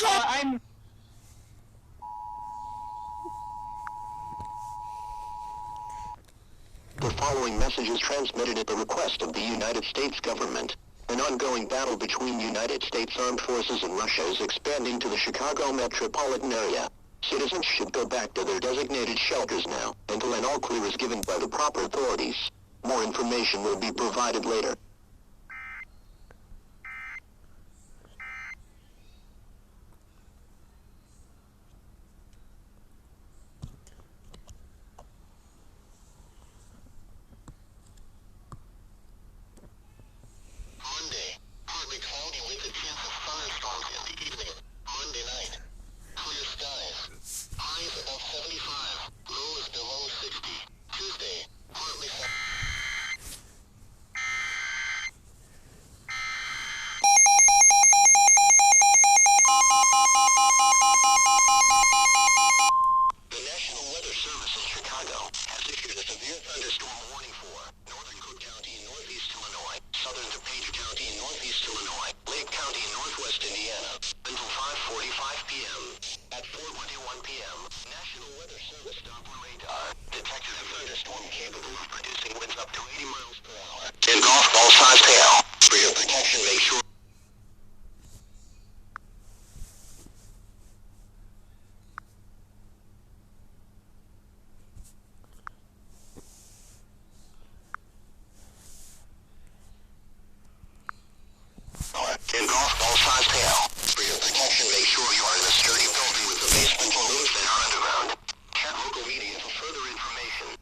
I'm... The following message is transmitted at the request of the United States government. An ongoing battle between United States Armed Forces and Russia is expanding to the Chicago metropolitan area. Citizens should go back to their designated shelters now, until an all-clear is given by the proper authorities. More information will be provided later. Monday, partly cloudy with a chance of thunderstorms in the evening. Monday night, clear skies. Highs above 75, lows below 60. Tuesday, partly The National Weather Service in Chicago has issued a severe thunderstorm warning for northern Cook County, northeast Illinois, southern DuPage County, northeast Illinois, Lake County, northwest Indiana, until 5:45 p.m. At 4:21 p.m., National Weather Service Doppler radar detected a thunderstorm capable of producing winds up to 80 miles per hour and golf ball-sized hail. For your protection, make sure and golf ball-sized hail. For your protection, make sure you are in a sturdy building with the basement or rooms that are underground. Check local media for further information.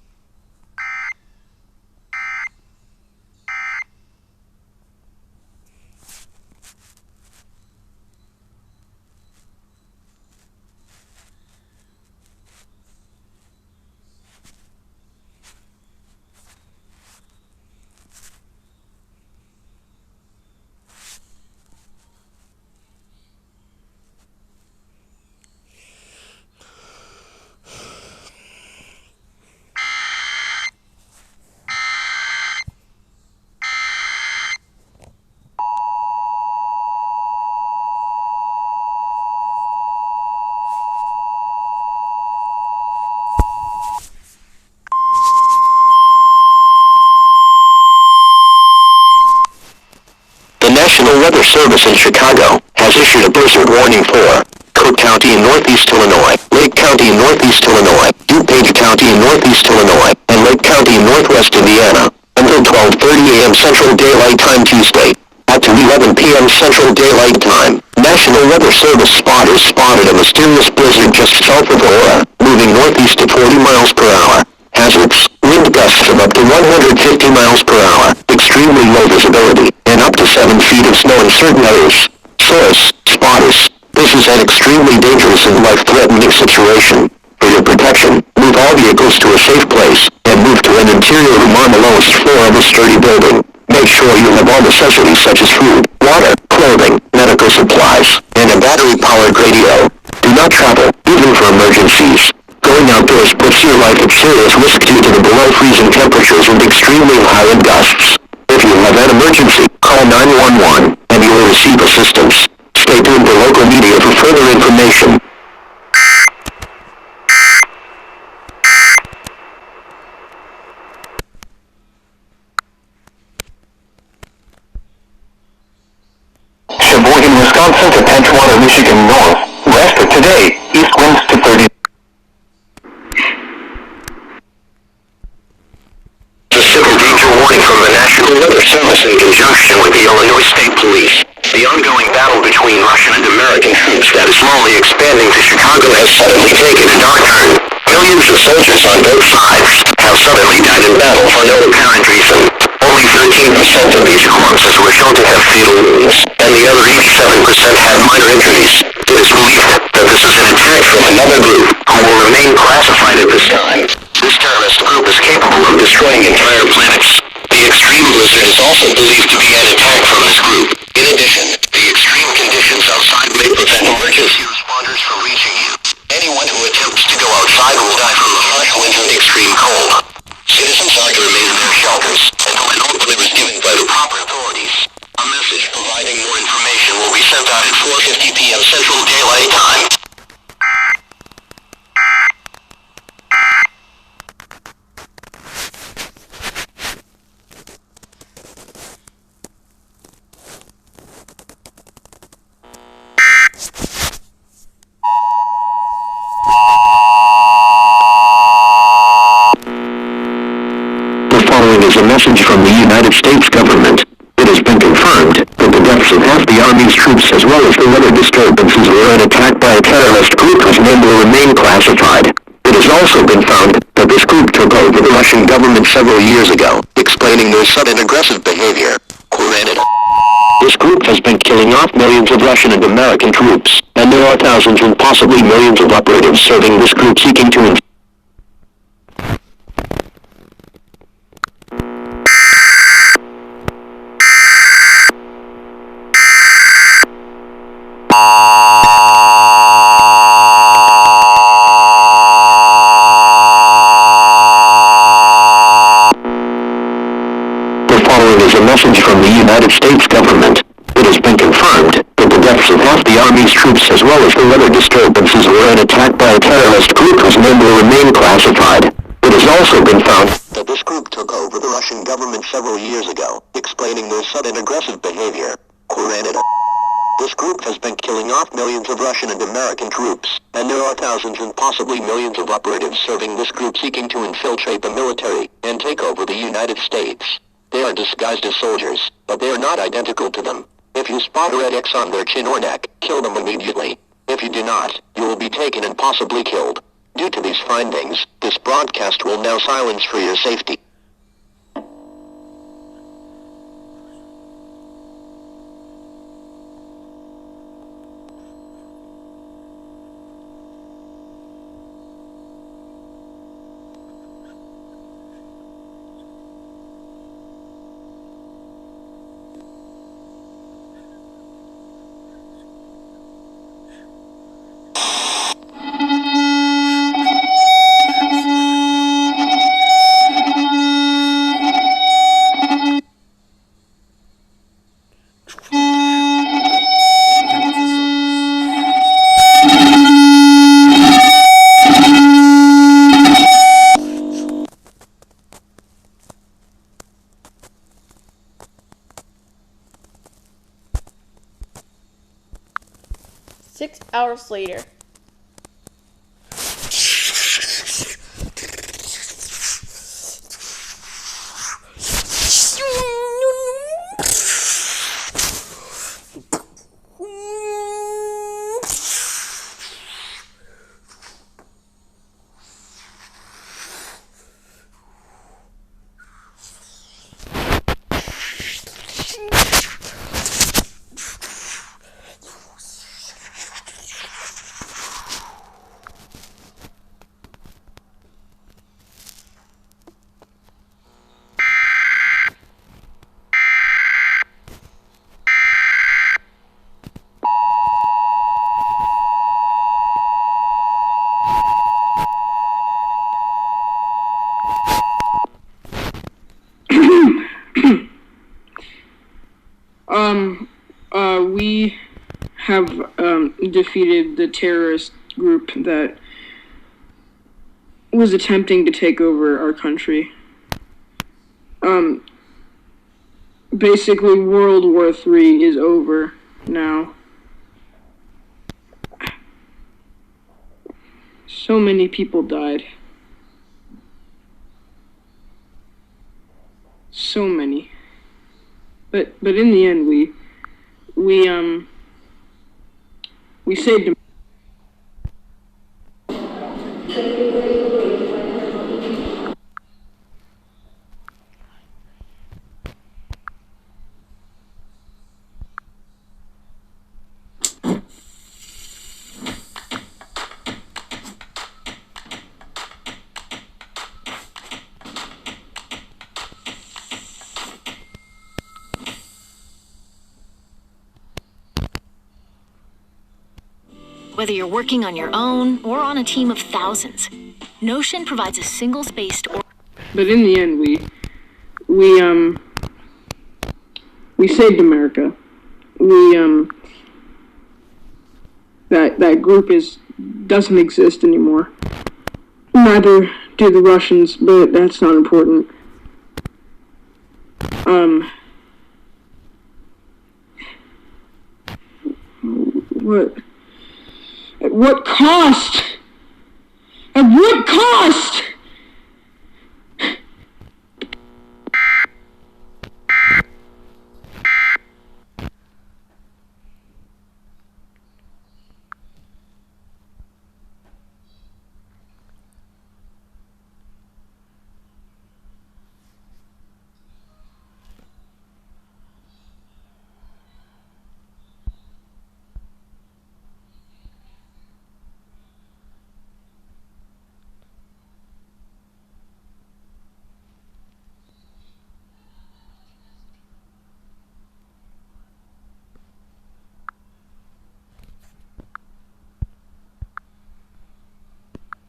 The National Weather Service in Chicago has issued a blizzard warning for Cook County in northeast Illinois, Lake County in northeast Illinois, DuPage County in northeast Illinois, and Lake County in northwest Indiana, until 12:30 a.m. Central Daylight Time Tuesday, at 2:11 p.m. Central Daylight Time. National Weather Service spotters spotted a mysterious blizzard just south of Aurora, moving northeast at 40 miles per hour. Hazards: wind gusts of up to 150 miles per hour, extremely low visibility, and up to 7 feet of snow in certain areas. Source: spotters. This is an extremely dangerous and life-threatening situation. For your protection, move all vehicles to a safe place, and move to an interior room on the lowest floor of a sturdy building. Make sure you have all necessities such as food, water, clothing, medical supplies, and a battery-powered radio. Do not travel, even for emergencies. Going outdoors puts your life at serious risk due to the below-freezing temperatures and extremely high wind gusts. If you have an emergency, call 911, and you will receive assistance. Stay tuned to local media for further information. Sheboygan, Wisconsin to Edgewater, Michigan north. West of today, east winds to 30. A civil danger warning from the National Weather Service in conjunction with the Illinois State Police. The ongoing battle between Russian and American troops that is slowly expanding to Chicago has suddenly taken a dark turn. Millions of soldiers on both sides have suddenly died in battle for no apparent reason. Only 13% of these corpses were shown to have fatal wounds, and the other 87% had minor injuries. It is believed that this is an attack from another group, who will remain classified at this time. This terrorist group is capable of destroying entire planets. The extreme blizzard is also believed to be an attack from this group. In addition, the extreme conditions outside may prevent emergency responders from reaching you. Anyone who attempts to go outside will die from the harsh winds and extreme cold. Citizens are to remain in their shelters until an all clear is given by the proper authorities. A message providing more information will be sent out at 4:50 p.m. Central Daylight Time. The following is a message from the United States government. It has been confirmed that the deaths of half the Army's troops as well as the weather disturbances were an attack by a terrorist group whose name will remain classified. It has also been found that this group took over the Russian government several years ago, explaining their sudden aggressive behavior. Granted, this group has been killing off millions of Russian and American troops, and there are thousands and possibly millions of operatives serving this group seeking to a message from the United States government. It has been confirmed that the deaths of half the Army's troops as well as the weather disturbances were an attack by a terrorist group whose name will remain classified. It has also been found that this group took over the Russian government several years ago, explaining their sudden aggressive behavior. Granted, this group has been killing off millions of Russian and American troops, and there are thousands and possibly millions of operatives serving this group seeking to infiltrate the military and take over the United States. They are disguised as soldiers, but they are not identical to them. If you spot a red X on their chin or neck, kill them immediately. If you do not, you will be taken and possibly killed. Due to these findings, this broadcast will now silence for your safety. Six hours later. We have defeated the terrorist group that was attempting to take over our country. Basically, World War III is over now. So many people died. So many. But in the end, we saved him. Whether you're working on your own or on a team of thousands, Notion provides a single-spaced or... But in the end, we saved America. that group doesn't exist anymore. Neither do the Russians, but that's not important. What? At what cost? At what cost?